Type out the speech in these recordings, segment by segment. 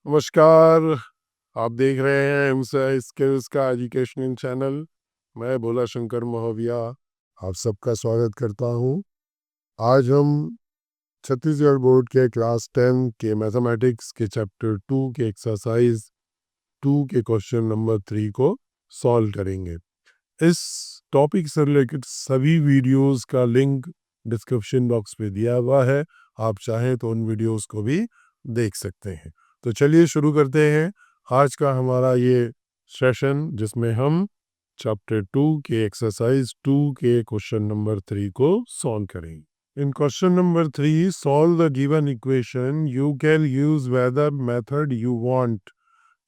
नमस्कार, आप देख रहे हैं एमसाई स्किल्स का एजुकेशनल चैनल। मैं भोला शंकर महोविया आप सबका स्वागत करता हूं। आज हम छत्तीसगढ़ बोर्ड के क्लास 10 के मैथमेटिक्स के चैप्टर 2 के एक्सरसाइज 2 के क्वेश्चन नंबर 3 को सॉल्व करेंगे। इस टॉपिक से रिलेटेड सभी वीडियोस का लिंक डिस्क्रिप्शन बॉक्स में दिया हुआ है, आप चाहें तो उन वीडियोस को भी देख सकते हैं। तो चलिए शुरू करते हैं आज का हमारा ये सेशन, जिसमें हम चैप्टर 2 के एक्सरसाइज 2 के क्वेश्चन नंबर 3 को सॉल्व करेंगे। In question number 3, solve the given equation, you can use whether method you want.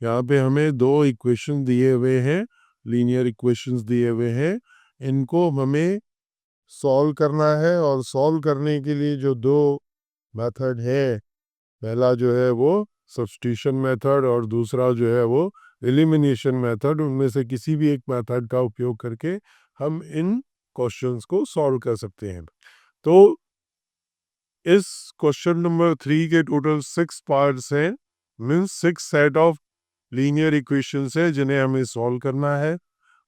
यहाँ पे हमें दो इक्वेशन दिए हुए हैं, लीनियर इक्वेशंस दिए हुए हैं, इनको हमें सॉल्व करना है। और सॉल्व करने के लिए जो दो मेथड है, पहला जो है वो सब्स्टिट्यूशन मेथड और दूसरा जो है वो एलिमिनेशन मेथड, उनमें से किसी भी एक मेथड का उपयोग करके हम इन क्वेश्चंस को सॉल्व कर सकते हैं। तो इस क्वेश्चन नंबर 3 के टोटल 6 पार्ट्स हैं, means 6 set of linear equations है जिन्हें हमें सॉल्व करना है।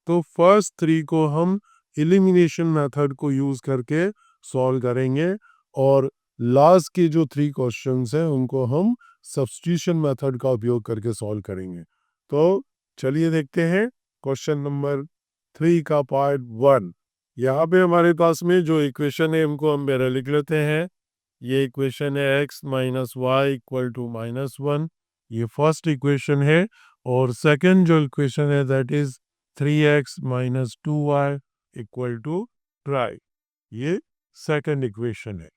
तो फर्स्ट 3 को हम एलिमिनेशन मेथड को यूज करके सॉल्व करेंगे और लास्ट के जो 3 क्वेश्चंस हैं उनको हम सब्स्टिट्यूशन मेथड का उपयोग करके सॉल्व करेंगे। तो चलिए देखते हैं क्वेश्चन नंबर 3 का पार्ट 1। यहाँ पे हमारे पास में जो इक्वेशन है उनको हम पहले लिख लेते हैं। ये इक्वेशन है x minus y equal to -1, ये फर्स्ट इक्वेशन है। और सेकंड जो इक्वेशन है that is 3x minus 2y equal to try, ये सेकंड इक्वेशन है।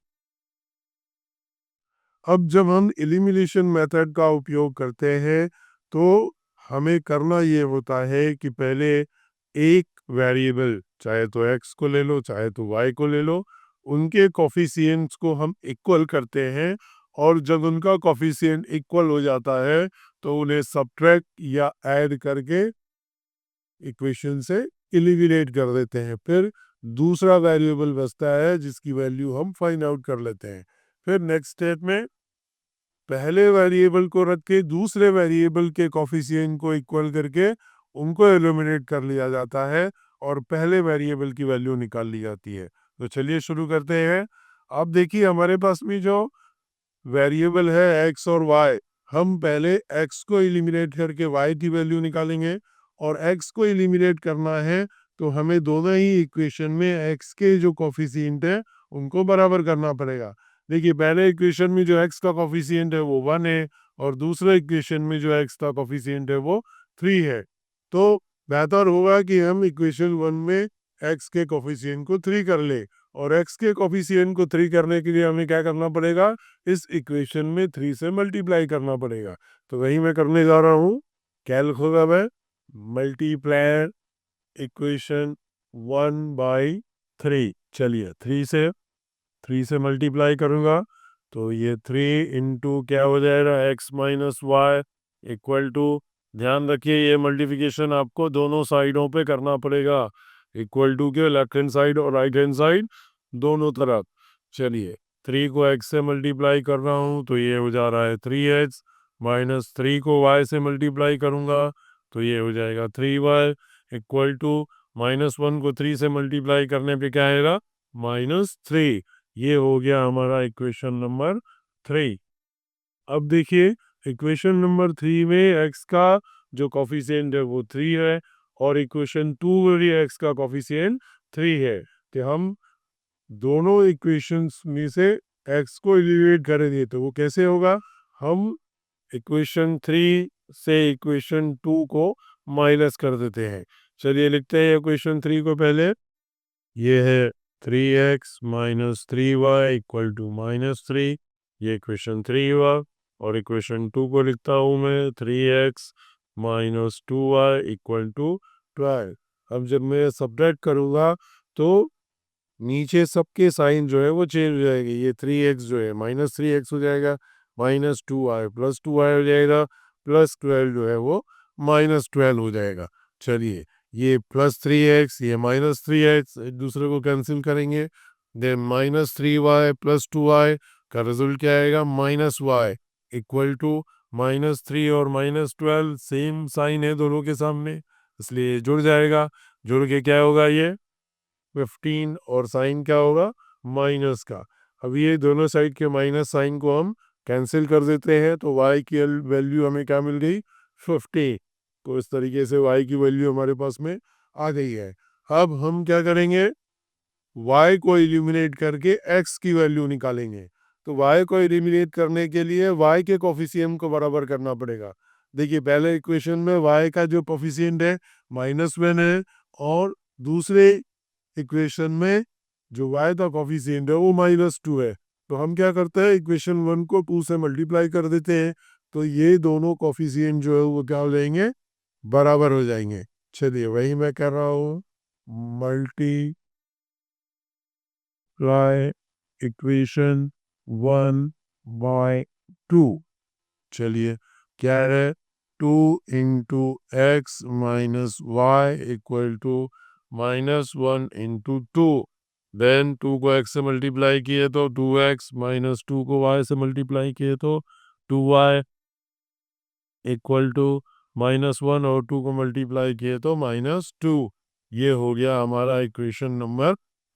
अब जब हम एलिमिनेशन मेथड का उपयोग करते हैं तो हमें करना ये होता है कि पहले एक वेरिएबल, चाहे तो x को ले लो चाहे तो y को ले लो, उनके कोफिशिएंट्स को हम इक्वल करते हैं। और जब उनका कोफिशिएंट इक्वल हो जाता है तो उन्हें सब्ट्रैक्ट या ऐड करके इक्वेशन से एलिमिनेट कर देते हैं। फिर दूसरा वेरिएबल बचता है जिसकी वैल्यू हम फाइंड आउट कर लेते हैं। फिर नेक्स्ट स्टेप में पहले वेरिएबल को रख के दूसरे वेरिएबल के कोफिशिएंट को इक्वल करके उनको एलिमिनेट कर लिया जाता है और पहले वेरिएबल की वैल्यू निकाल ली जाती है। तो चलिए शुरू करते हैं। अब देखिए हमारे पास में जो वेरिएबल है x और y, हम पहले x को एलिमिनेट करके y की वैल्यू निकालेंगे। और x को एलिमिनेट करना है तो हमें दोनों ही इक्वेशन में x के जो कोफिशिएंट है उनको बराबर करना पड़ेगा। देखिए पहले इक्वेशन में जो x का कोफिशिएंट है वो 1 है और दूसरे इक्वेशन में जो x का कोफिशिएंट है वो 3 है। तो बेहतर होगा कि हम इक्वेशन 1 में x के कोफिशिएंट को 3 कर ले। और x के कोफिशिएंट को 3 करने के लिए हमें क्या करना पड़ेगा, इस इक्वेशन में 3 से मल्टीप्लाई करना पड़ेगा। तो वही मैं करने जा रहा हूँ। कैलक होगा मैं मल्टीप्लाई इक्वेशन 1 बाई 3। चलिए 3 से मल्टीप्लाई करूँगा तो ये 3 इंटू क्या हो जाएगा x minus y equal to, ध्यान रखिए ये मल्टीप्लिकेशन आपको दोनों साइडों पे करना पड़ेगा, इक्वल टू के लेफ्ट हैंड साइड और राइट हैंड साइड दोनों तरफ। चलिए 3 को x से मल्टीप्लाई कर रहा हूँ तो ये हो जा रहा है 3x, माइनस 3 को y से मल्टीप्लाई करूँगा तो ये हो जाएगा 3y इक्वल टू, -1 को 3 से मल्टीप्लाई करने पे क्या आएगा -3। ये हो गया हमारा इक्वेशन नंबर 3। अब देखिए इक्वेशन नंबर 3 में x का जो कोफिशिएंट है वो 3 है और इक्वेशन 2 में भी x का कोफिशिएंट 3 है। तो हम दोनों इक्वेशंस में से x को एलिमिनेट करेंगे तो वो कैसे होगा, हम इक्वेशन 3 से इक्वेशन 2 को माइनस कर देते हैं। चलिए लिखते हैं इक्वेशन 3 को पहले। ये है 3x minus 3y equal to -3, ये इक्वेशन 3 हुआ। और इक्वेशन 2 को लिखता हूँ मैं 3x minus 2y equal to 12। अब जब मैं सब्ट्रैक्ट करूँगा तो नीचे सबके साइन जो है वो चेंज हो जाएगी। ये 3x जो है -3x हो जाएगा, -2y +2y हो जाएगा, +12 जो है वो -12 हो जाएगा। चलिए ये +3x, ये -3x, एक दूसरे को कैंसिल करेंगे। देन -3y + 2y का रिजल्ट क्या आएगा? -y इक्वल टू -3 और -12 सेम साइन है दोनों के सामने, इसलिए जुड़ जाएगा। जुड़ के क्या होगा? ये 15 और साइन क्या होगा? माइनस का। अब ये दोनों साइड के माइनस साइन को हम कैंसिल कर देते हैं, तो y की वैल्यू हमें क्या मिल गई? 50। तो इस तरीके से y की वैल्यू हमारे पास में आ गई है। अब हम क्या करेंगे? y को एलिमिनेट करके x की वैल्यू निकालेंगे। तो y को एलिमिनेट करने के लिए y के कोफिशिएंट को बराबर करना पड़ेगा। देखिए, पहले इक्वेशन में y का जो कोफिशिएंट है -1 है, और दूसरे इक्वेशन में जो y का कोफिशिएंट है वो -2 है। तो हम क्या करते हैं? इक्वेशन 1 को 2 से मल्टीप्लाई कर देते हैं, तो ये दोनों कोफिशिएंट जो है वो क्या हो जाएंगे? बराबर हो जाएंगे। चलिए, वही मैं कर रहा हूँ, मल्टीप्लाई इक्वेशन 1 बाय 2। चलिए, क्या है? 2 into x minus y equal to -1 into 2। Then 2 को x से मल्टीप्लाई किए तो 2x, -2 को y से मल्टीप्लाई किए तो 2y इक्वल टू -1, और 2 को मल्टीप्लाई किए तो -2। ये हो गया हमारा इक्वेशन नंबर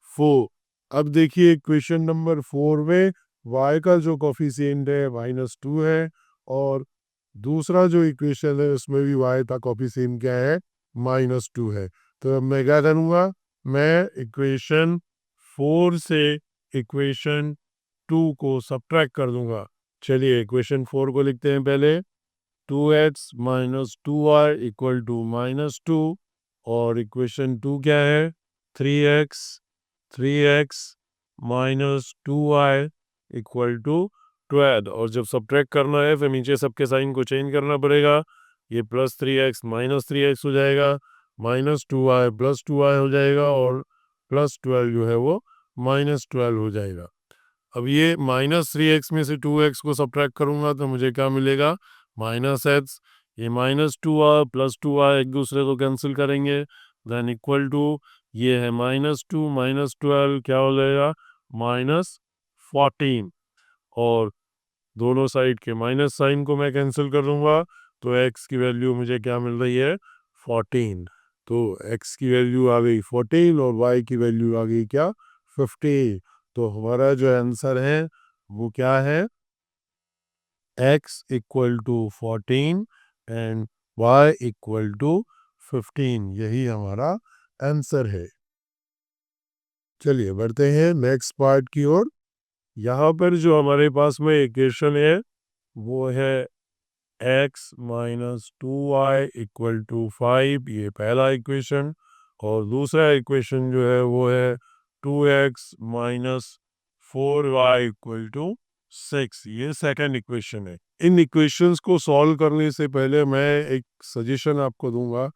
4। अब देखिए, इक्वेशन नंबर 4 में y का जो कोफिशिएंट है -2 है, और दूसरा जो इक्वेशन है उसमें भी y का कोफिशिएंट क्या है? -2 है। तो अब मैं क्या करूँगा? मैं इक्वेशन 4 से इक्वेशन 2 को सब्ट्रैक्ट कर दूंगा। चलिए, इक्वेशन 4 को लिखते हैं पहले। 2x minus 2y equal to -2, और इक्वेशन 2 क्या है? 3x minus 2y equal to 12। और जब सब्ट्रैक्ट करना है फिर नीचे सबके साइन को चेंज करना पड़ेगा। ये +3x -3x हो जाएगा, -2y +2y हो जाएगा, और +12 जो है वो -12 हो जाएगा। अब ये -3x में से 2x को सब्ट्रैक्ट करूंगा तो मुझे क्या मिलेगा? -x। ये -2y +2y एक दूसरे को कैंसिल करेंगे, देन इक्वल टू ये है -2 -12 क्या हो जाएगा? -14। और दोनों साइड के माइनस साइन को मैं कैंसिल कर दूंगा, तो x की वैल्यू मुझे क्या मिल रही है? 14। तो x की वैल्यू आ गई 14 और y की वैल्यू आ गई क्या? 50। तो हमारा जो आंसर है वो क्या है? x equal to 14 and y equal to 15। यही हमारा आंसर है। चलिए, बढ़ते हैं नेक्स्ट पार्ट की ओर। यहाँ पर जो हमारे पास में इक्वेशन है वो है x minus 2y equal to 5, ये पहला इक्वेशन। और दूसरा इक्वेशन जो है वो है 2x minus 4y equal to 6, ये सेकंड इक्वेशन है। इन इक्वेशंस को सॉल्व करने से पहले मैं एक सजेशन आपको दूंगा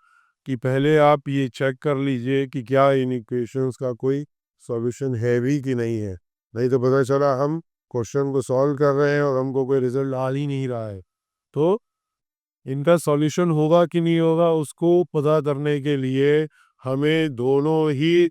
कि पहले आप ये चेक कर लीजिए कि क्या इन इक्वेशंस का कोई सॉल्यूशन है भी कि नहीं है। नहीं तो पता चला हम क्वेश्चन को सॉल्व कर रहे हैं और हमको कोई रिजल्ट आ ही नहीं रहा है। तो इनका सॉल्यूशन होगा कि नहीं होगा उसको पता करने के लिए हमें दोनों ही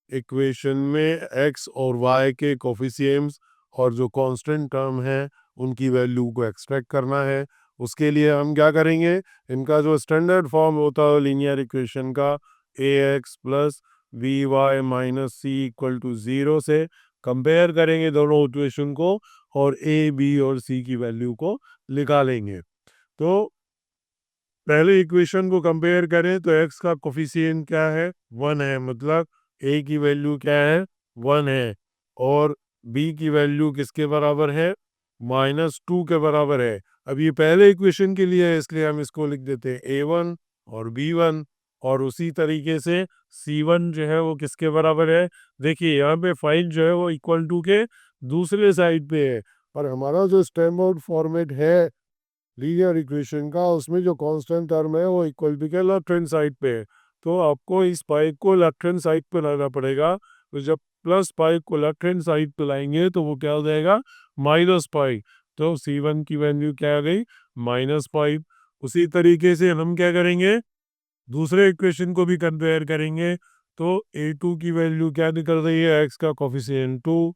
इक्वेशन में x और y के कोफिशिएंट्स और जो कांस्टेंट टर्म है उनकी वैल्यू को एक्सट्रैक्ट करना है। उसके लिए हम क्या करेंगे? इनका जो स्टैंडर्ड फॉर्म होता है लीनियर इक्वेशन का, ax plus B y minus C equal to 0 से कंपेयर करेंगे दोनों इक्वेशन को, और a b और c की वैल्यू को निकालेंगे। तो पहले इक्वेशन को कंपेयर करें तो x का कोफिशिएंट क्या है? 1 है, मतलब a की वैल्यू क्या है? 1 है, और b की वैल्यू किसके बराबर है? -2 के बराबर है। अब ये पहले इक्वेशन के लिए है इसलिए हम इसको लिख देते हैं a1 और b1, और उसी तरीके से c1 जो है वो किसके बराबर है? देखिए, यहाँ पे 5 जो है वो इक्वल टू के दूसरे साइड पे है, पर हमारा जो स्टैंडर्ड फॉर्मेट है लीनियर इक्वेशन का उसमें जो कांस्टेंट टर्म है वो इक्वल टू के लेफ्ट हैंड साइड पे है। तो आपको इस पाई को लेफ्ट हैंड साइड पे लाना पड़ेगा। तो जब प्लस पाई को लेफ्ट हैंड साइड पे लाएंगे तो वो क्या हो जाएगा? -पाई। तो c1 की वैल्यू क्या आ गई? -5। उसी तरीके से हम क्या करेंगे? दूसरे इक्वेशन को भी कंपेयर करेंगे तो a2 की वैल्यू क्या निकल रही है, x का कोफिशिएंट 2,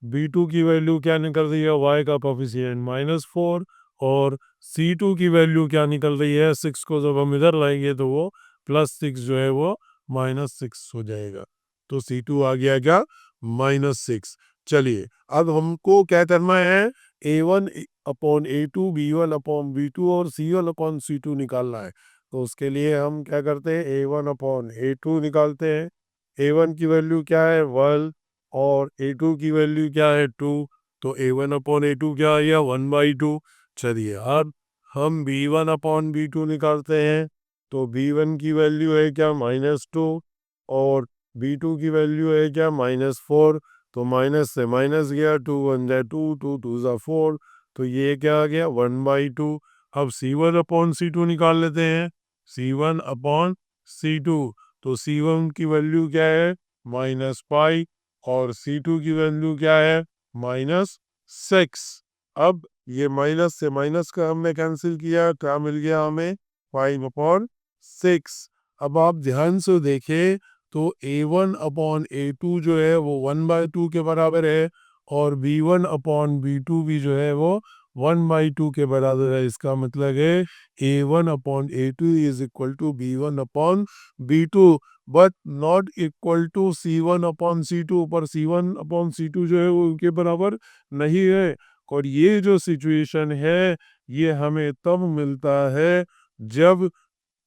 b2 की वैल्यू क्या निकल रही है, y का कोफिशिएंट -4, और c2 की वैल्यू क्या निकल रही है, 6 को जब हम इधर लाएंगे तो वो +6 जो है वो -6 हो जाएगा। तो c2 आ गया क्या, -6। चलिए अब हमको क्या करना है, a1 upon a2, b1 upon b2 और c1 अपॉन c2 निकालना है। तो उसके लिए हम क्या करते हैं, a1 अपॉन a2 निकालते हैं। a1 की वैल्यू क्या है, 1, और a2 की वैल्यू क्या है, 2। तो a1 अपॉन a2 क्या आ गया, 1/2। चलिए अब हम b1 अपॉन b2 निकालते हैं। तो b1 की वैल्यू है क्या, -2, और b2 की वैल्यू है क्या, -4। तो माइनस से माइनस गया, 2 1 जा 2, 2 2 जा 4। तो ये क्या आ गया, 1/2। अब c1 अपॉन c2 निकाल लेते हैं। c1 अपॉन c2, तो c1 की वैल्यू क्या है, -5, और c2 की वैल्यू क्या है, -6। अब ये माइनस से माइनस का हमने कैंसिल किया, क्या मिल गया हमें, 5/6। अब आप ध्यान से देखें तो a1 अपॉन a2 जो है वो 1/2 के बराबर है, और b1 अपॉन b2 भी जो है वो 1/2 के बराबर है। इसका मतलब है a1 upon a2 is equal to b1 upon b2, but not equal to c1 upon c2। पर c1 अपॉन c2 जो है वो उनके बराबर नहीं है। और ये जो सिचुएशन है ये हमें तब मिलता है जब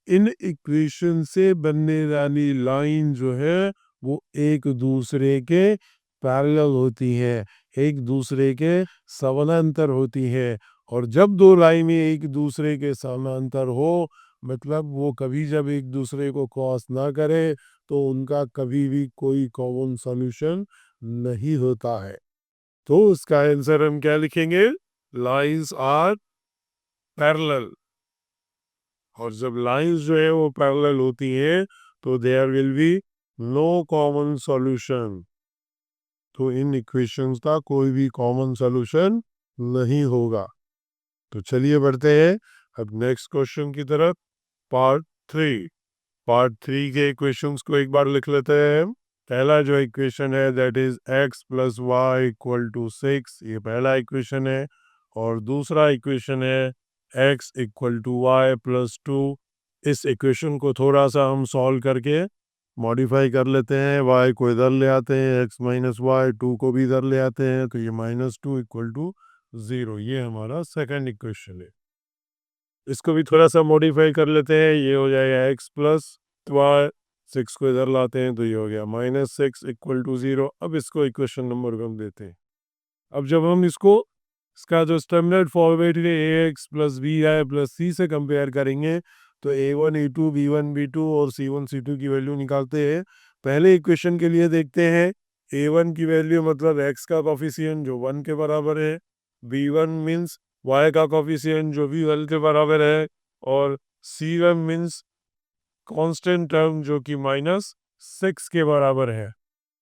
इन इक्वेशन से बनने वाली लाइन जो है वो एक दूसरे के पैरेलल होती है, एक दूसरे के समानांतर होती है। और जब दो लाइनें एक दूसरे के समानांतर हो, मतलब वो कभी जब एक दूसरे को क्रॉस ना करे, तो उनका कभी भी कोई कॉमन सॉल्यूशन नहीं होता है। तो उसका आंसर हम क्या लिखेंगे, लाइंस आर पैरेलल। और जब लाइंस जो है वो पैरेलल होती है तो there will be no common solution. तो इन इक्वेशंस का कोई भी कॉमन सॉल्यूशन नहीं होगा। तो चलिए बढ़ते हैं अब नेक्स्ट क्वेश्चन की तरफ, पार्ट 3। पार्ट 3 के इक्वेशंस को एक बार लिख लेते हैं। पहला जो इक्वेशन है that is x plus y equal to 6, ये पहला इक्वेशन है। और दूसरा इक्वेशन है x equal to y plus 2। इस इक्वेशन को थोड़ा सा हम सॉल्व करके मॉडिफाई कर लेते हैं, y को इधर ले आते हैं, x माइनस वाई, 2 को भी इधर ले आते हैं, तो ये -2 इक्वल टू 0, ये हमारा सेकंड इक्वेशन है। इसको भी थोड़ा सा मॉडिफाई कर लेते हैं, ये हो जाएगा x प्लस वाई, 6 को इधर लाते हैं तो ये हो गया -6 इक्वल टू 0। अब इसको इक्वेशन नंबर 1 देते हैं। अब जब हम इसको इसका जो स्टैंडर्ड फॉर्मेट है ax plus B I plus C से कंपेयर करेंगे, तो a1 a2 b1 b2 और c1 c2 की वैल्यू निकालते हैं। पहले इक्वेशन के लिए देखते हैं, a1 की वैल्यू मतलब x का कोफिशिएंट जो 1 के बराबर है, b1 मीन्स y का कोफिशिएंट जो भी 1 के बराबर है, और c1 मीन्स कांस्टेंट टर्म जो कि -6 के बराबर है।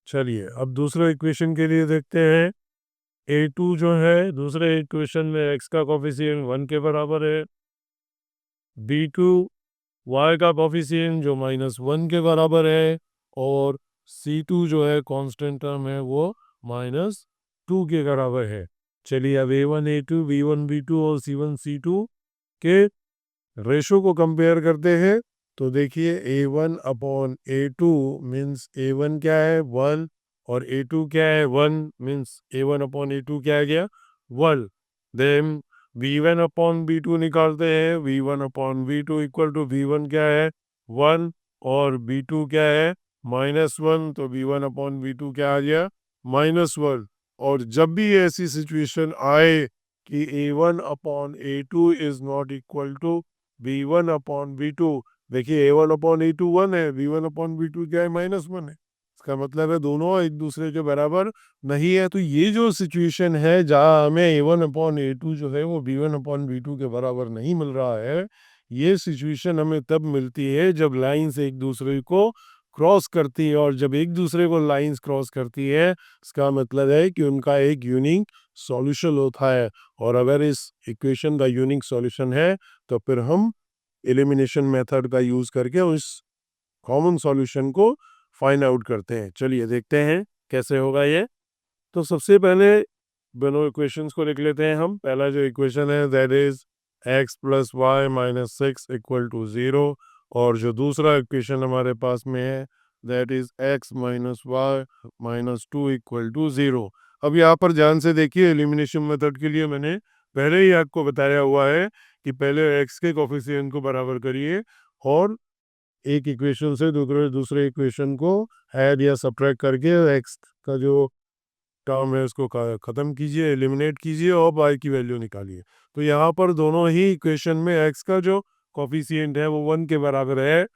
चलिए अब दूसरे इक्वेशन के लिए देखते हैं। a2 जो है दूसरे इक्वेशन में x का कोफिशिएंट 1 के बराबर है, b2 y का कोफिशिएंट जो -1 के बराबर है, और c2 जो है कांस्टेंट टर्म है वो -2 के बराबर है। चलिए अब a1 a2 b1 b2 और c1 c2 के रेशो को कंपेयर करते हैं। तो देखिए a1 upon a2 means a1 क्या है, 1, और a2 क्या है, 1, मीन्स a1 अपॉन a2 क्या है गया, 1। देन v1 अपॉन b2 निकालते हैं, v1 upon b2 equal to v1 क्या है, 1, और b2 क्या है, -1। तो v1 अपॉन b2 क्या आ गया, -1। और जब भी ऐसी सिचुएशन आए कि a1 upon a2 is not equal to b1 upon b2, देखिए a1 अपॉन a2 1 है, b1 अपॉन b2 क्या है, -1 है। इसका मतलब है दोनों एक दूसरे के बराबर नहीं है। तो ये जो सिचुएशन है जहाँ हमें a1 अपॉन a2 जो है वो b1 अपॉन b2 के बराबर नहीं मिल रहा है, ये सिचुएशन हमें तब मिलती है जब लाइंस एक दूसरे को क्रॉस करती है। और जब एक दूसरे को लाइंस क्रॉस करती है, इसका मतलब है कि उनका एक यूनिक सॉल्यूशन होता है। और अगर इस इक्वेशन का यूनिक सॉल्यूशन है तो फिर हम एलिमिनेशन मेथड का यूज करके उस कॉमन सॉल्यूशन को फाइंड आउट करते हैं। चलिए देखते हैं कैसे होगा ये। तो सबसे पहले दोनों इक्वेशंस को लिख लेते हैं हम। पहला जो इक्वेशन है that is x plus y minus six equal to 0, और जो दूसरा इक्वेशन हमारे पास में है that is x minus y minus two equal to 0। अब यहाँ पर ध्यान से देखिए, एलिमिनेशन मेथड के लिए मैंने पहले ही आपको बताया हुआ है कि पहले x के कोफिशिएंट को बराबर करिए और एक इक्वेशन से दूसरे इक्वेशन को ऐड या सब्ट्रैक्ट करके x का जो टर्म है उसको खत्म कीजिए, एलिमिनेट कीजिए और y की वैल्यू निकालिए। तो यहाँ पर दोनों ही इक्वेशन में x का जो कोफिशिएंट है वो 1 के बराबर है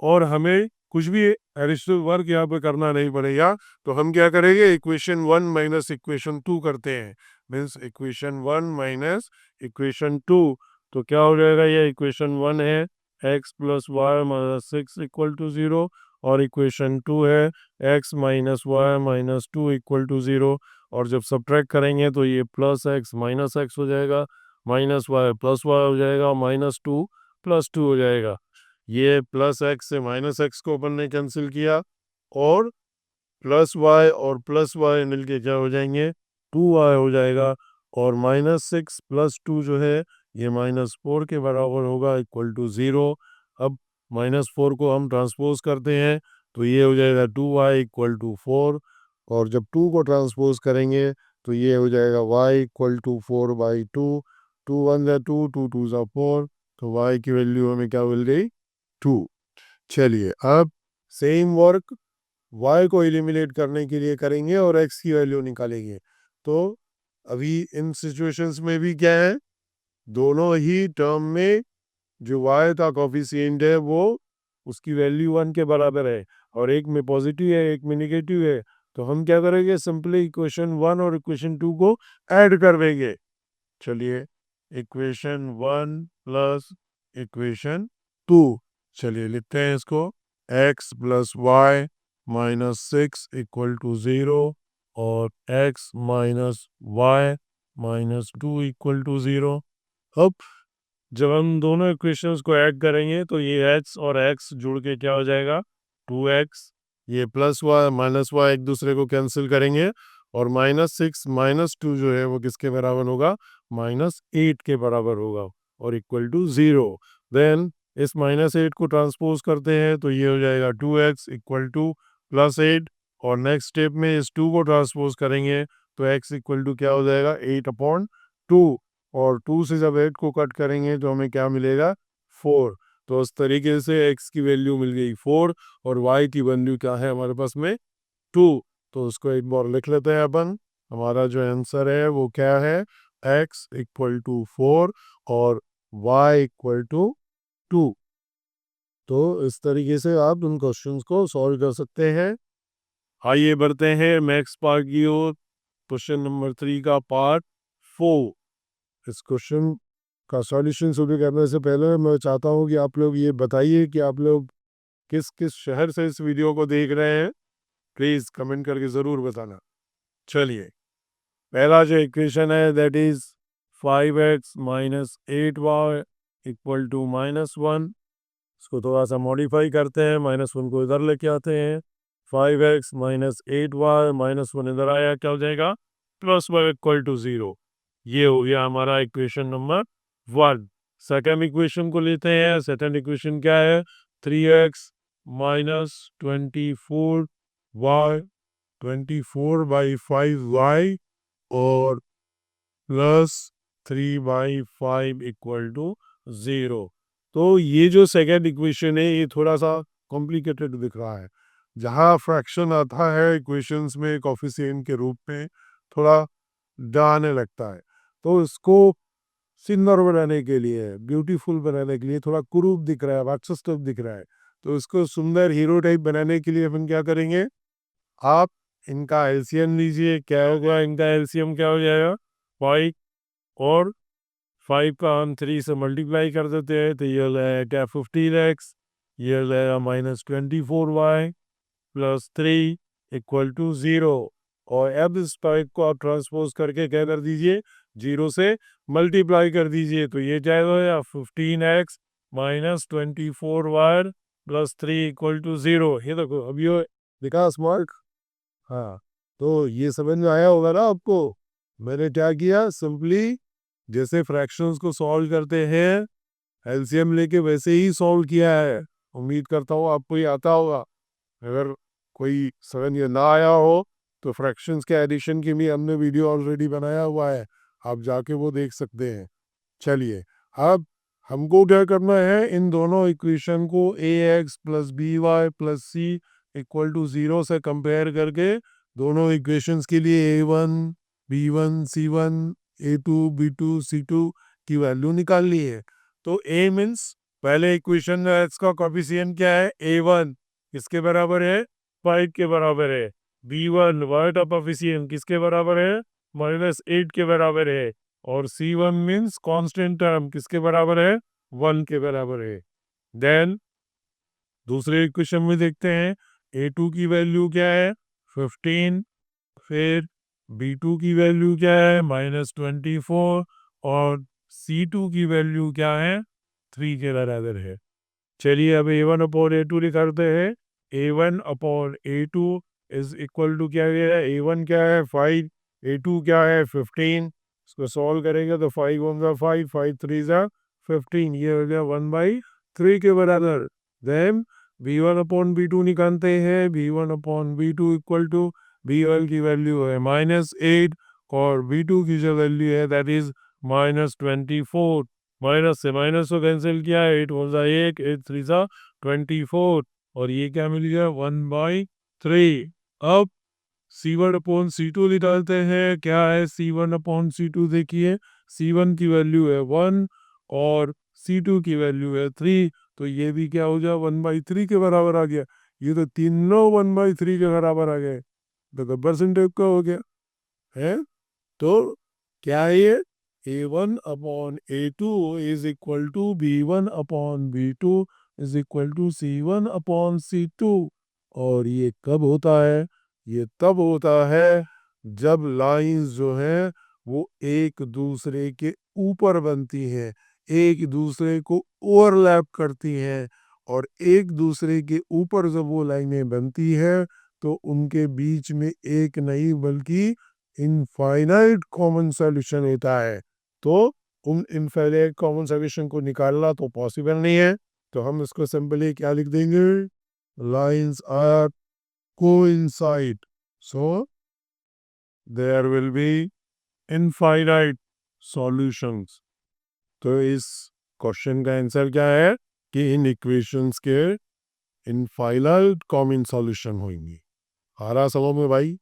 और हमें कुछ भी एडिशनल वर्क यहाँ पे करना नहीं पड़ेगा। तो हम क्या करेंगे, इक्वेशन 1 माइनस इक्वेशन 2 करते हैं। Means equation 1 minus equation 2। तो क्या हो जाएगा, ये इक्वेशन 1 है x plus y minus six equal to 0, और इक्वेशन 2 है x minus y minus two equal to 0। और जब सब्ट्रैक्ट करेंगे तो ये प्लस एक्स माइनस एक्स हो जाएगा, माइनस वाई प्लस वाई हो जाएगा, माइनस टू प्लस टू हो जाएगा। ये प्लस एक्स से माइनस एक्स को अपन ने कैंसिल किया और प्लस वाई मिलके क्या हो जाएंगे, 2y हो जाएगा। और माइनस सिक्स प्लस टू जो है ये माइनस फोर के बराबर होगा इक्वल टू 0। अब माइनस फोर को हम ट्रांसपोज करते हैं तो ये हो जाएगा 2y इक्वल टू 4, और जब 2 को ट्रांसपोज करेंगे तो ये हो जाएगा y इक्वल टू 4/2। 2 1 ज़ा 2, 2 2 ज़ा 4, तो y की वैल्यू हमें क्या मिल गई, 2। चलिए अब सेम वर्क y को एलिमिनेट करने के लिए करेंगे और x की वैल्यू निकालेंगे। तो अभी इन सिचुएशंस में भी क्या है, दोनों ही टर्म में जो y का कोफिशिएंट है वो उसकी वैल्यू 1 के बराबर है, और एक में पॉजिटिव है एक में निगेटिव है। तो हम क्या करेंगे, सिंपली इक्वेशन 1 और इक्वेशन 2 को ऐड कर देंगे। चलिए इक्वेशन 1 प्लस इक्वेशन 2, चलिए लिखते हैं इसको। x plus y minus six equal to 0 और x minus y minus two equal to 0। अब जब हम दोनों इक्वेशंस को ऐड करेंगे तो ये x और x जुड़ के क्या हो जाएगा, 2x। ये प्लस वाई माइनस वाई एक दूसरे को कैंसिल करेंगे और माइनस सिक्स माइनस टू जो है वो किसके बराबर होगा, माइनस एट के बराबर होगा और इक्वल टू 0। देन इस माइनस एट को ट्रांसपोज करते हैं तो ये हो जाएगा 2x equal to plus eight, और नेक्स्ट स्टेप में इस 2 को ट्रांसपोज करेंगे तो x इक्वल टू क्या हो जाएगा, 8/2, और 2 से जब 8 को कट करेंगे तो हमें क्या मिलेगा, 4। तो इस तरीके से x की वैल्यू मिल गई 4 और y की वैल्यू क्या है हमारे पास में, 2। तो उसको एक बार लिख लेते हैं अपन। हमारा जो आंसर है वो क्या है, x इक्वल टू 4 और y इक्वल टू 2। तो इस तरीके से आप उन क्वेश्चंस को सॉल्व कर सकते हैं। आइए बढ़ते हैं नेक्स्ट पार्ट की ओर, क्वेश्चन नंबर 3 का पार्ट 4। इस क्वेश्चन का सॉल्यूशन शुरू करने से पहले मैं चाहता हूँ कि आप लोग ये बताइए कि आप लोग किस किस शहर से इस वीडियो को देख रहे हैं, प्लीज़ कमेंट करके ज़रूर बताना। चलिए पहला जो इक्वेशन है that is 5x minus 8y equal to -1। इसको थोड़ा सा मॉडिफाई करते हैं, -1 को इधर लेके आते हैं। 5x माइनस 8y -1 इधर आया, क्या हो जाएगा, +y इक्वल टू 0। ये हो गया हमारा इक्वेशन नंबर 1। सेकेंड इक्वेशन को लेते हैं। सेकेंड इक्वेशन क्या है, 3x माइनस 24y 24/5y और +3/5 इक्वल टू 0। तो ये जो सेकेंड इक्वेशन है ये थोड़ा सा कॉम्प्लिकेटेड दिख रहा है। जहाँ फ्रैक्शन आता है इक्वेशंस में कोफिशिएंट के रूप में, थोड़ा डराने लगता है। तो इसको सुंदर बनाने के लिए, ब्यूटीफुल बनाने के लिए, थोड़ा कुरूप दिख रहा है, राक्षस टाइप दिख रहा है, तो इसको सुंदर हीरो टाइप बनाने के लिए अपन क्या करेंगे, आप इनका एलसीएम लीजिए। क्या होगा, इनका एलसीएम क्या हो जाएगा, 5, और 5 का हम 3 से मल्टीप्लाई कर देते हैं तो ये हो जाएगा 15x, ये हो जाएगा -24y प्लस 3 इक्वल टू 0। और अब इस 5 को आप ट्रांसपोज करके क्या कर दीजिए, 0 से मल्टीप्लाई कर दीजिए तो ये जाएगा 15x minus 24y plus 3 equal to 0। ये देखो अब ये विकास मार्क। हाँ, तो ये समझ में आया होगा ना आपको। मैंने क्या किया, सिंपली जैसे फ्रैक्शंस को सॉल्व करते हैं एलसीएम लेके वैसे ही सॉल्व किया है। उम्मीद करता हूँ आपको ये आता होगा। अगर कोई समझ में ना आया हो तो फ्रैक्शंस के एडिशन की भी हमने वीडियो ऑलरेडी बनाया हुआ है, आप जाके वो देख सकते हैं। चलिए, अब हमको क्या करना है, इन दोनों इक्वेशन को A x plus B y plus C equal to 0 से कंपेयर करके दोनों इक्वेशंस के लिए a1 b1 c1 a2 b2 c2 की वैल्यू निकालनी है। तो a मीन्स पहले इक्वेशन में x का कोफिशिएंट क्या है, a1 किसके बराबर है, 5 के बराबर है। b1 y का कोफिशिएंट किसके बराबर है, -8 के बराबर है। और C1 मीन्स कांस्टेंट टर्म किसके बराबर है, 1 के बराबर है। देन दूसरे इक्वेशन में देखते हैं A2 की वैल्यू क्या है, 15। फिर B2 की वैल्यू क्या है, -24। और C2 की वैल्यू क्या है, 3 के बराबर है। चलिए अब A1 अपॉन A2 निकालते हैं। A1 upon A2 is equal to क्या है, A1 क्या है 5, A2 क्या है 15। इसको सॉल्व करेंगे तो 5 होगा 5, 5 3 जा 15, ये हो गया 1/3 के बराबर। देन B1 अपॉन B2 निकालते हैं। B1 upon B2 equal to B1 की वैल्यू है -8 और B2 की जो वैल्यू है दैट इज -24। माइनस से माइनस को कैंसिल किया, 8 वन सा 1, 8 3 सा 24 और ये क्या मिल गया 1/3। अब C1 अपॉन C2 निकालते हैं। क्या है C1 अपॉन C2, देखिए C1 की वैल्यू है 1 और C2 की वैल्यू है 3, तो ये भी क्या हो गया 1/3 के बराबर आ गया। ये तो तीनों 1/3 के बराबर आ गए, तो गब्बर सिंह टाइप का हो गया है। तो क्या है ये, A1 upon A2 is equal to B1 upon B2 is equal to C1 upon C2। और ये कब होता है, ये तब होता है जब लाइंस जो हैं वो एक दूसरे के ऊपर बनती हैं, एक दूसरे को ओवरलैप करती हैं। और एक दूसरे के ऊपर जब वो लाइनें बनती हैं तो उनके बीच में एक नहीं बल्कि इनफाइनाइट कॉमन सॉल्यूशन होता है। तो उन इनफाइनाइट कॉमन सॉल्यूशन को निकालना तो पॉसिबल नहीं है, तो हम इसको सिंपली क्या लिख देंगे, lines are coincide so there will be infinite solutions. तो इस क्वेश्चन का आंसर क्या है कि इन इक्वेशंस के इनफाइनाइट कॉमन सॉल्यूशन होंगे। आ रहा समझ में भाई,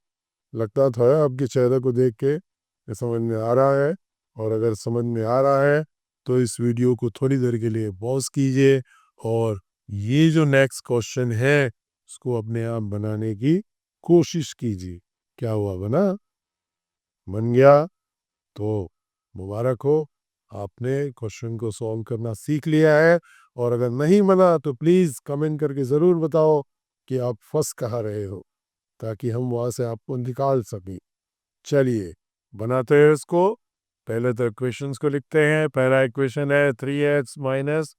लगता था आपके चेहरे को देख के ये समझ में आ रहा है। और अगर समझ में आ रहा है तो इस वीडियो को थोड़ी देर के लिए पॉज कीजिए और ये जो नेक्स्ट क्वेश्चन है उसको अपने आप बनाने की कोशिश कीजिए। क्या हुआ, बना, बन गया तो मुबारक हो, आपने क्वेश्चन को सॉल्व करना सीख लिया है। और अगर नहीं बना तो प्लीज़ कमेंट करके ज़रूर बताओ कि आप फंस कहाँ रहे हो, ताकि हम वहाँ से आपको निकाल सकें। चलिए बनाते हैं इसको। पहले तो इक्वेशंस को लिखते हैं। पहला इक्वेशन है 3x minus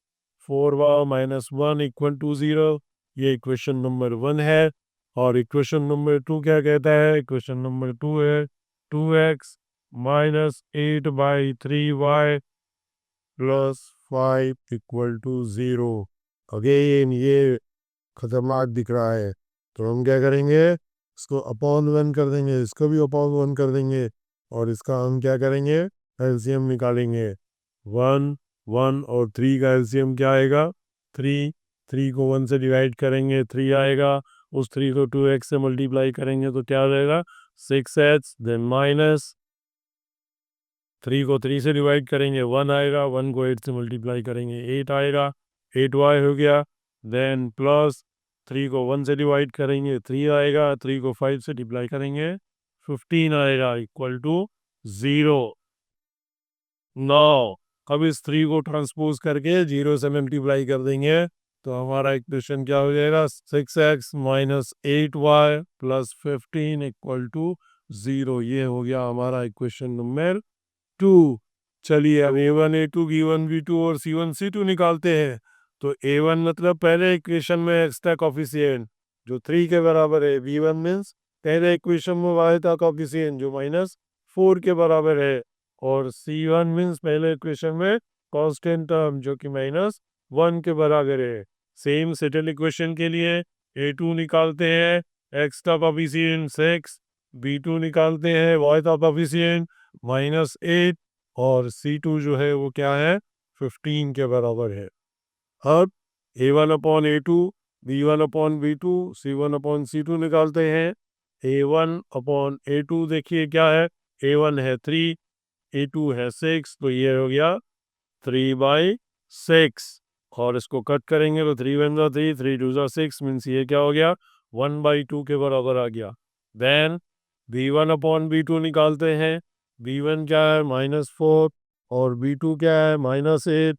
4y minus 1 equal to 0। ये इक्वेशन नंबर 1 है। और इक्वेशन नंबर 2 क्या कहता है, इक्वेशन नंबर 2 है 2x minus 8/3y plus 5 equal to 0। Again ये खतरनाक दिख रहा है, तो हम क्या करेंगे, इसको अपॉन 1 कर देंगे, इसको भी अपॉन 1 कर देंगे और इसका हम क्या करेंगे, एलसीएम निकालेंगे। 1 1 और 3 का एलसीएम क्या आएगा, 3। 3 को 1 से डिवाइड करेंगे 3 आएगा, उस 3 को 2x से मल्टीप्लाई करेंगे तो क्या आएगा 6x। देन माइनस 3 को 3 से डिवाइड करेंगे 1 आएगा, 1 को 8 से मल्टीप्लाई करेंगे 8 आएगा, 8y हो गया। देन प्लस 3 को 1 से डिवाइड करेंगे 3 आएगा, 3 को 5 से डिप्लाई करेंगे 15 आएगा इक्वल टू 0। 9 अब इस 3 को ट्रांसपोज करके 0 से मल्टीप्लाई कर देंगे तो हमारा इक्वेशन क्या हो जाएगा, 6x minus 8y plus 15 equal to 0। ये हो गया हमारा इक्वेशन नंबर 2। चलिए अब A1 A2 B1 B2 और C1 C2 निकालते हैं। तो A1 मतलब पहले इक्वेशन में x का कॉफिशिएंट जो 3 के बराबर है, B1 मीन्स पहले इक्वेशन में y का कॉफिशिएंट जो -4 के बराबर है, और C1 मीन्स पहले इक्वेशन में कांस्टेंट टर्म जो कि -1 के बराबर है। सेम सेटल इक्वेशन के लिए A2 निकालते हैं, x का कॉफिशिएंट 6, B2 निकालते हैं y का कॉफिशिएंट -8, और C2 जो है वो क्या है, 15 के बराबर है। अब A1 upon A2, B1 upon B2, C1 upon C2 निकालते हैं। A1 अपॉन A2 देखिए क्या है, A1 है 3, A2 है 6, तो ये हो गया 3/6, और इसको कट करेंगे तो 3 1 जा 3, 3 2 जा 6, मीन्स ये क्या हो गया, 1/2 के बराबर आ गया। देन B1 अपॉन B2 निकालते हैं। B1 क्या है, -4, और B2 क्या है, -8।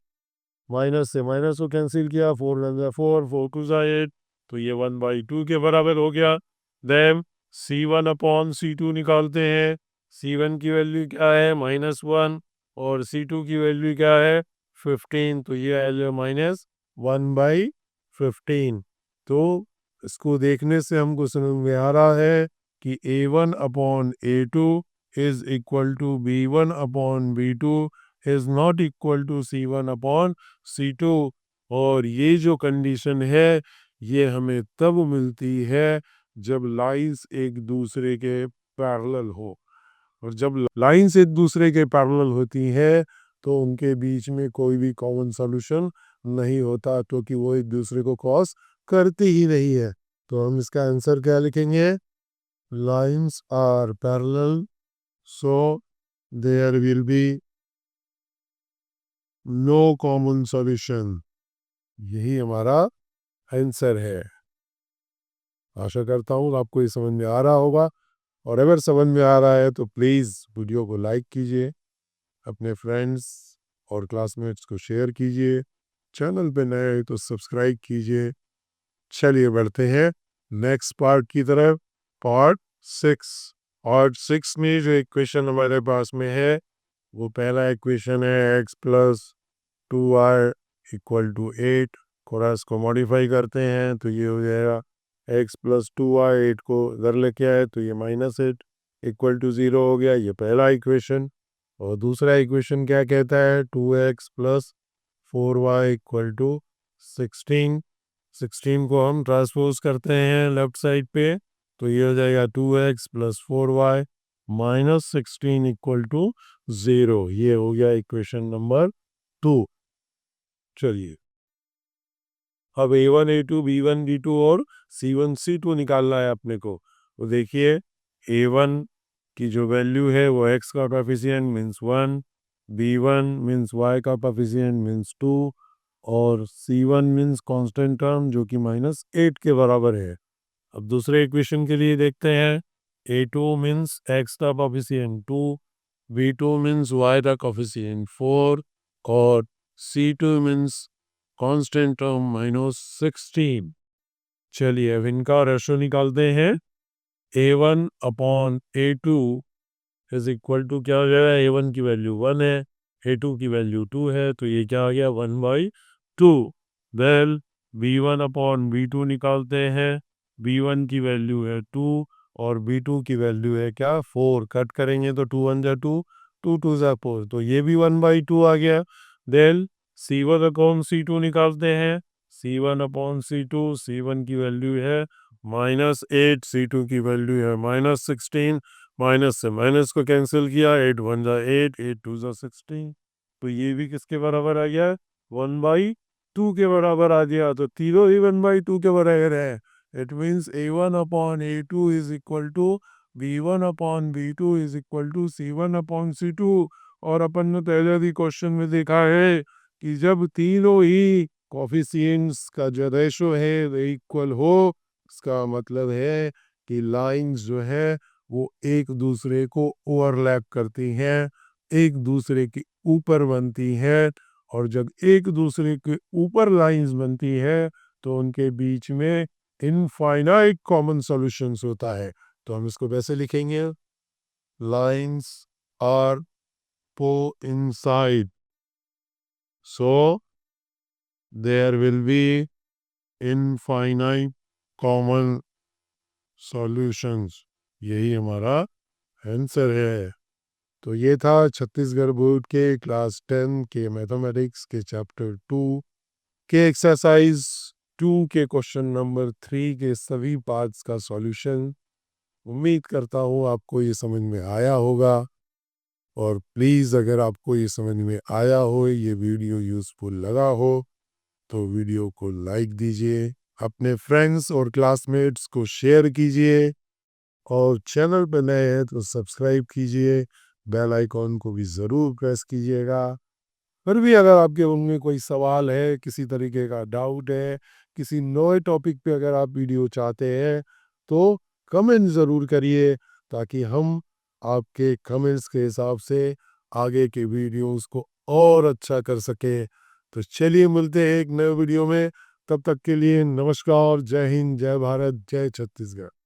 माइनस से माइनस को कैंसिल किया, 4 1 जा 4, 4 2 जा 8, तो ये 1/2 के बराबर हो गया। देन C1 अपॉन C2 निकालते हैं। C1 की वैल्यू क्या है, -1, और C2 की वैल्यू क्या है, 15, तो ये आ जाए -1/15। तो इसको देखने से हमको समझ में आ रहा है कि A1 upon A2 is equal to B1 upon B2 is not equal to C1 upon C2। और ये जो कंडीशन है ये हमें तब मिलती है जब लाइंस एक दूसरे के पैरेलल हो, और जब लाइंस एक दूसरे के पैरेलल होती है तो उनके बीच में कोई भी कॉमन सॉल्यूशन नहीं होता, क्योंकि वो एक दूसरे को क्रॉस करती ही नहीं है। तो हम इसका आंसर क्या लिखेंगे, lines are parallel so there will be no common solution. यही हमारा आंसर है। आशा करता हूँ आपको ये समझ में आ रहा होगा, और अगर समझ में आ रहा है तो प्लीज़ वीडियो को लाइक कीजिए, अपने फ्रेंड्स और क्लासमेट्स को शेयर कीजिए, चैनल पे नए हैं तो सब्सक्राइब कीजिए। चलिए बढ़ते हैं नेक्स्ट पार्ट की तरफ, पार्ट 6। पार्ट 6 में जो इक्वेशन हमारे पास में है वो पहला इक्वेशन है x plus 2y equal to 8। थोड़ा इसको मॉडिफाई करते हैं तो ये हो जाएगा x प्लस 2y, 8 को इधर लेके आए तो ये -8 इक्वल टू 0 हो गया, ये पहला इक्वेशन। और दूसरा इक्वेशन क्या कहता है, 2x plus 4y equal to 16। 16 को हम ट्रांसपोज करते हैं लेफ्ट साइड पे, तो ये हो जाएगा 2x plus 4y minus 16 equal to 0। ये हो गया इक्वेशन नंबर 2। चलिए अब A1 A2 B1 B2 और C1 C2 निकालना है अपने को। तो देखिए A1 की जो वैल्यू है वो x का coefficient means 1, B1 means y का कोएफिशिएंट मीन्स 2, और C1 मीन्स कांस्टेंट टर्म जो कि -8 के बराबर है। अब दूसरे इक्वेशन के लिए देखते हैं। A2 मीन्स x का कोएफिशिएंट 2, B2 मीन्स y का कोएफिशिएंट 4, और C2 मीन्स कांस्टेंट टर्म -16। चलिए अब इनका रेशो निकालते हैं। A1 upon A2 is equal to क्या हो जाएगा, A1 की वैल्यू 1 है, A2 की वैल्यू 2 है, तो ये क्या आ गया 1/2। वेल B1 अपॉन B2 निकालते हैं। B1 की वैल्यू है 2 और B2 की वैल्यू है क्या, 4। कट करेंगे तो 2 1 जा 2, 2 2 जा 4, तो ये भी 1/2 आ गया। देन C1 अपॉन C2 निकालते हैं। C1 अपॉन C2, C1 की वैल्यू है -8, C2 की वैल्यू है -16। माइनस से माइनस को कैंसिल किया, 8 1 जा 8, 8 2 जा 16, तो ये भी किसके बराबर आ गया, 1/2 के बराबर आ गया। तो तीनों ही 1/2 के बराबर है। It means A1 upon A2 is equal to B1 upon B2 is equal to C1 upon C2। और अपन ने पहले भी क्वेश्चन में देखा है कि जब तीनों ही कोफिशिएंट्स का जो रेशो है वो इक्वल हो, इसका मतलब है कि लाइंस जो है वो एक दूसरे को ओवरलैप करती हैं, एक दूसरे के ऊपर बनती हैं, और जब एक दूसरे के ऊपर लाइंस बनती है तो उनके बीच में इनफाइनाइट कॉमन सॉल्यूशंस होता है। तो हम इसको वैसे लिखेंगे, lines are expo inside. So there will be infinite common solutions. यही हमारा आंसर है। तो ये था छत्तीसगढ़ बोर्ड के क्लास 10 के मैथमेटिक्स के चैप्टर 2 के एक्सरसाइज 2 के क्वेश्चन नंबर 3 के सभी पार्ट्स का सॉल्यूशन। उम्मीद करता हूँ आपको ये समझ में आया होगा। और प्लीज़ अगर आपको ये समझ में आया हो, ये वीडियो यूज़फुल लगा हो, तो वीडियो को लाइक दीजिए, अपने फ्रेंड्स और क्लासमेट्स को शेयर कीजिए, और चैनल पर नए हैं तो सब्सक्राइब कीजिए, बेल आइकॉन को भी ज़रूर प्रेस कीजिएगा। फिर भी अगर आपके मन में कोई सवाल है, किसी तरीके का डाउट है, किसी नए टॉपिक पे अगर आप वीडियो चाहते हैं, तो कमेंट ज़रूर करिए, ताकि हम आपके कमेंट्स के हिसाब से आगे के वीडियोस को और अच्छा कर सकें। तो चलिए मिलते हैं एक नए वीडियो में। तब तक के लिए नमस्कार, जय हिंद, जय भारत, जय छत्तीसगढ़।